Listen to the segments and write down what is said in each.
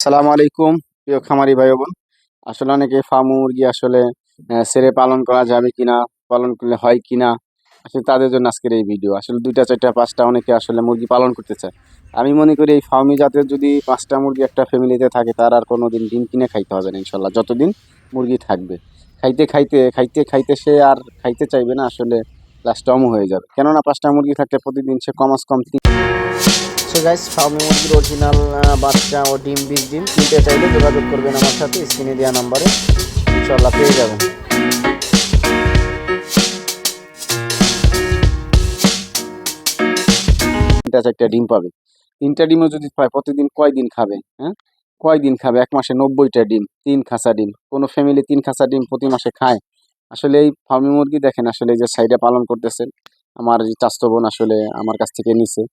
আসসালামু আলাইকুম প্রিয় খামারি ভাই বোন। আসলে অনেকে ফার্ম মুরগি আসলে ছেড়ে পালন করা যাবে কিনা, পালন করলে হয় কিনা, আসলে তাদের জন্য আজকের এই ভিডিও। আসলে 2টা 4টা 5টা অনেকে আসলে মুরগি পালন করতে চায়। আমি মনে করি এই ফার্মি জাতের যদি 5টা মুরগি একটা ফ্যামিলিতে থাকে তার আর কোনোদিন ডিম কিনে খাইতে হবে না ইনশাল্লাহ, যতদিন মুরগি থাকবে। খাইতে খাইতে খাইতে খাইতে সে আর খাইতে চাইবে না, আসলে লাস্টে অমু হয়ে যাবে। কেননা 5টা মুরগি থাকলে প্রতিদিন সে কমাস কম সো গাইস, ফার্মি মুরগির অরিজিনাল বাচ্চা ও ডিম, বীজ ডিম কিনতে চাইলে যোগাযোগ করবেন আমার সাথে স্ক্রিনে দেওয়া নাম্বারে, ইনশাল্লাহ পেয়ে যাবেন। 3টা 4টা ডিম পাবে। 3টা ডিমও যদি পায় প্রতিদিন কয়দিন খাবে? হ্যাঁ, কয়দিন খাবে? এক মাসে 90টা ডিম, 3 খাঁচা ডিম। কোনো ফ্যামিলি 3 খাঁচা ডিম প্রতি মাসে খায়? আসলে এই ফার্মি মুরগি দেখেন, আসলে এই যে সাইডে পালন করতেছেন, আমার এই চাচাতো বোন আসলে আমার কাছ থেকে নিছে।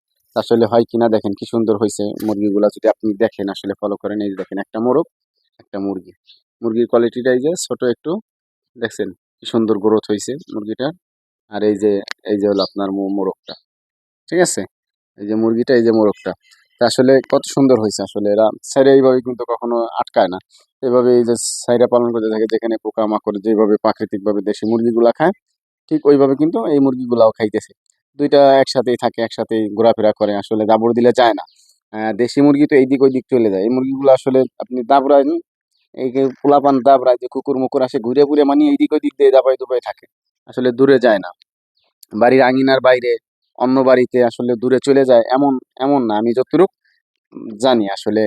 আসলে হয় কিনা দেখেন কি সুন্দর হয়েছে মুরগিগুলা, যদি আপনি দেখেন আসলে ফলো করেন। এই যে দেখেন, একটা মোরগ, একটা মুরগি। মুরগির কোয়ালিটিটা এই যে ছোট একটু, দেখছেন কি সুন্দর গ্রোথ হয়েছে মুরগিটার। আর এই যে হলো আপনার মোরগটা, ঠিক আছে? এই যে মুরগিটা, এই যে মোরগটা। তা আসলে কত সুন্দর হয়েছে। আসলে এরা সাইডে এইভাবে কিন্তু কখনো আটকায় না। এভাবে এই যে সাইডে পালন করতে থাকে, যেখানে পোকামাকড় যেভাবে প্রাকৃতিকভাবে দেশি মুরগিগুলা খায়, ঠিক ওইভাবে কিন্তু এই মুরগিগুলাও খাইতেছে। 2টা একসাথেই থাকে, একসাথেই ঘোরাফেরা করে, আসলে দাবড় দিলে যায় না। দেশি মুরগি তো এইদিক ওইদিক চলে যায়। এই মুরগিগুলো আসলে আপনি দাবড়ান, এই যে পোলাপান দাবড়ায়, যে কুকুর মুকুর আসে ঘুরে ঘুরে, মানে এইদিক ওইদিক দিয়ে দাবায় দুবাই থাকে, আসলে দূরে যায় না। বাড়ির আঙিনার বাইরে অন্য বাড়িতে আসলে দূরে চলে যায়, এমন এমন না, আমি যতটুক জানি আসলে।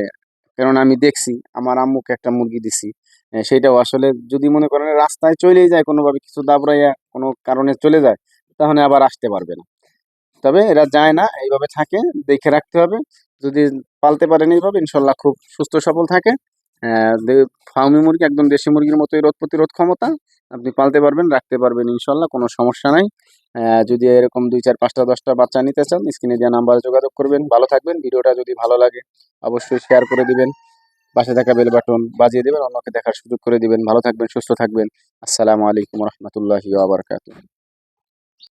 কেননা আমি দেখছি, আমার আম্মুকে একটা মুরগি দিছি। সেইটাও আসলে যদি মনে করেন রাস্তায় চলেই যায়, কোনোভাবে কিছু দাবড়াইয়া কোনো কারণে চলে যায়, তাহলে আবার আসতে পারবে না। তবে এরা যায় না, এইভাবে থাকে, দেখে রাখতে হবে। যদি পালতে পারেন এইভাবে, ইনশাল্লাহ খুব সুস্থ সবল থাকে। ফার্মি মুরগি একদম দেশি মুরগির মতোই রোগ প্রতিরোধ ক্ষমতা। আপনি পালতে পারবেন, রাখতে পারবেন ইনশাল্লাহ, কোনো সমস্যা নাই। যদি এরকম 2 4 5টা 10টা বাচ্চা নিতে চান, স্ক্রিনে দেওয়া নাম্বারে যোগাযোগ করবেন। ভালো থাকবেন। ভিডিওটা যদি ভালো লাগে অবশ্যই শেয়ার করে দিবেন, পাশে থাকা বেল বাটন বাজিয়ে দিবেন, অন্যকে দেখার সুযোগ করে দিবেন। ভালো থাকবেন, সুস্থ থাকবেন। আসসালামু আলাইকুম রহমতুল্লাহি ওয়া বারাকাতুহু।